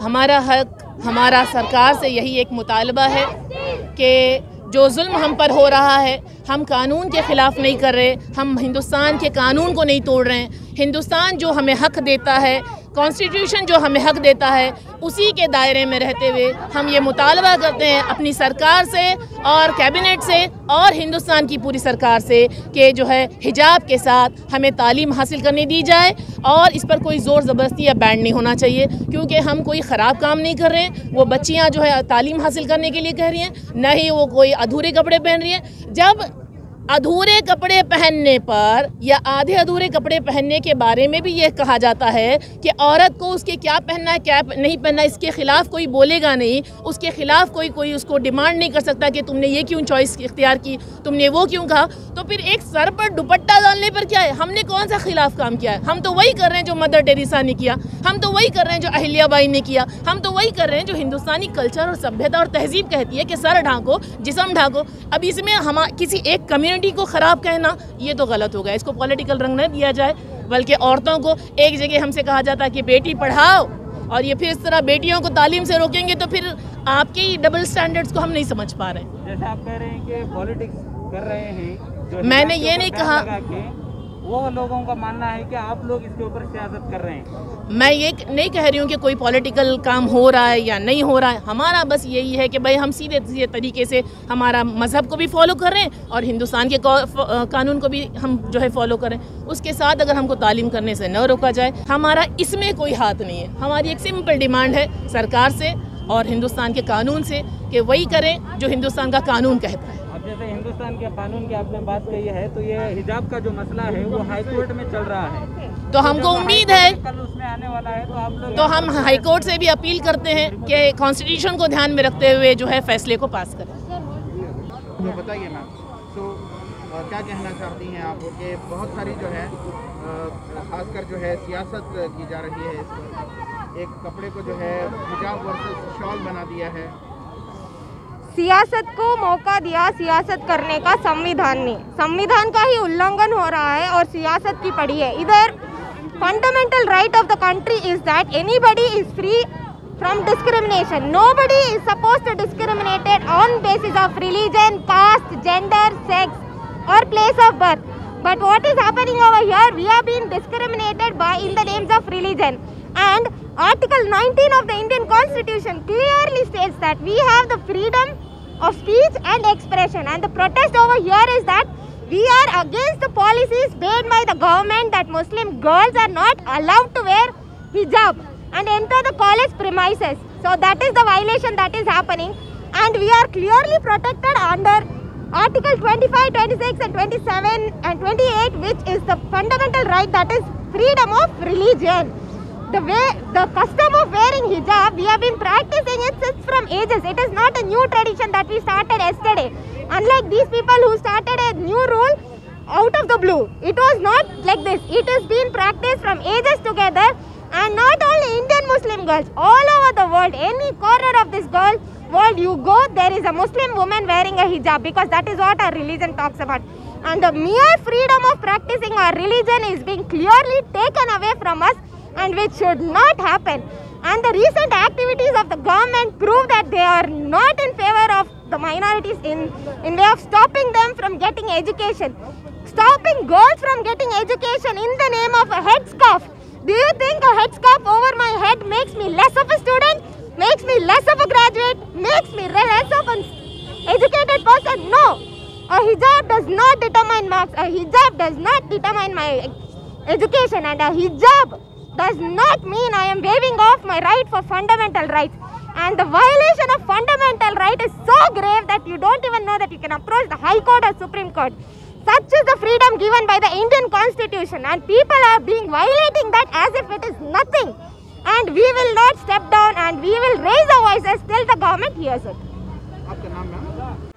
हमारा हक, हमारा सरकार से यही एक मुतालबा है कि जो जुल्म हम पर हो रहा है, हम कानून के ख़िलाफ़ नहीं कर रहे, हम हिंदुस्तान के कानून को नहीं तोड़ रहे हैं। हिंदुस्तान जो हमें हक देता है, कॉन्स्टिट्यूशन जो हमें हक देता है, उसी के दायरे में रहते हुए हम ये मुतालबा करते हैं अपनी सरकार से और कैबिनेट से और हिंदुस्तान की पूरी सरकार से कि जो है हिजाब के साथ हमें तालीम हासिल करने दी जाए और इस पर कोई ज़ोर ज़बरदस्ती या बैन नहीं होना चाहिए, क्योंकि हम कोई ख़राब काम नहीं कर रहे हैं। वो बच्चियाँ जो है तालीम हासिल करने के लिए कह रही हैं, न ही वो कोई अधूरे कपड़े पहन रही हैं। जब अधूरे कपड़े पहनने पर या आधे अधूरे कपड़े पहनने के बारे में भी ये कहा जाता है कि औरत को उसके क्या पहनना है क्या नहीं पहनना, इसके ख़िलाफ़ कोई बोलेगा नहीं, उसके ख़िलाफ़ कोई उसको डिमांड नहीं कर सकता कि तुमने ये क्यों चॉइस इख्तियार की, तुमने वो क्यों कहा। तो फिर एक सर पर दुपट्टा डालने पर क्या है, हमने कौन सा खिलाफ काम किया है? हम तो वही कर रहे हैं जो मदर टेरेसा ने किया, हम तो वही कर रहे हैं जो अहिल्याबाई ने किया, हम तो वही कर रहे हैं जो हिंदुस्तानी कल्चर और सभ्यता और तहजीब कहती है कि सर ढांको, जिस्म ढांको। अब इसमें हम किसी एक कम्युनिटी को ख़राब कहना ये तो गलत हो गया, इसको पॉलिटिकल रंग न दिया जाए। बल्कि औरतों को एक जगह हमसे कहा जाता है कि बेटी पढ़ाओ, और ये फिर इस तरह बेटियों को तालीम से रोकेंगे तो फिर आपके डबल स्टैंडर्ड्स को हम नहीं समझ पा रहे हैं। जैसे आप कह रहे हैं कि पॉलिटिक्स कर रहे हैं, मैंने ये नहीं कहा, वो लोगों का मानना है कि आप लोग इसके ऊपर सियासत कर रहे हैं। मैं ये नहीं कह रही हूँ कि कोई पॉलिटिकल काम हो रहा है या नहीं हो रहा है। हमारा बस यही है कि भाई हम सीधे सीधे तरीके से हमारा मज़हब को भी फॉलो कर रहे हैं और हिंदुस्तान के कानून को भी हम जो है फॉलो करें। उसके साथ अगर हमको तालीम करने से न रोका जाए, हमारा इसमें कोई हाथ नहीं है। हमारी एक सिंपल डिमांड है सरकार से और हिंदुस्तान के कानून से कि वही करें जो हिंदुस्तान का कानून कहता है। अब जैसे हिंदुस्तान के कानून की आपने बात कही है, तो ये हिजाब का जो मसला है वो हाई कोर्ट में चल रहा है, तो हमको उम्मीद है कल उसमें आने वाला है, तो आप लोग तो हम हाई कोर्ट से भी अपील करते हैं कि कॉन्स्टिट्यूशन को ध्यान में रखते हुए जो है फैसले को पास करें। तो बताइए मैम, तो क्या कहना चाहती हैं आप कि बहुत सारी जो है खासकर जो है सियासत की जा रही है, इस पर एक कपड़े को जो है हिजाब वर्सेस शॉल बना दिया है। सियासत को मौका दिया सियासत करने का संविधान ने, संविधान का ही उल्लंघन हो रहा है और सियासत की पड़ी है इधर। Fundamental right of the country is that anybody is free from discrimination. Nobody is supposed to discriminated on basis of religion, caste, gender, sex or place of birth. But what is happening over here, we are being discriminated by in the names of religion. And Article 19 of the Indian Constitution clearly states that we have the freedom of speech and expression. And the protest over here is that we are against the policies made by the government that Muslim girls are not allowed to wear hijab and enter the college premises. So that is the violation that is happening, and we are clearly protected under Article 25, 26 and 27 and 28, which is the fundamental right, that is freedom of religion. The custom of wearing hijab, we have been practicing it since from ages. It is not a new tradition that we started yesterday. Unlike these people who started a new rule out of the blue, it was not like this. It has been practiced from ages together. And not only Indian Muslim girls, all over the world, any corner of this world you go, there is a Muslim woman wearing a hijab, because that is what our religion talks about. And the mere freedom of practicing our religion is being clearly taken away from us, and which should not happen. And the recent activities of the government prove that they are not in favor of the minorities in way of stopping them from getting education. Stopping girls from getting education in the name of a headscarf. Do you think a headscarf over my head makes me less of a student? Makes me less of a graduate? Makes me less of an educated person? No. A hijab does not determine marks. A hijab does not determine my education. And a hijab does not mean I am waving off my right for fundamental rights. And the violation of fundamental right is so grave that you don't even know that you can approach the High Court or Supreme Court. Such is the freedom given by the Indian Constitution, and people are being violating that as if it is nothing. And we will not step down, and we will raise our voices till the government hears it. आपका नाम ma'am?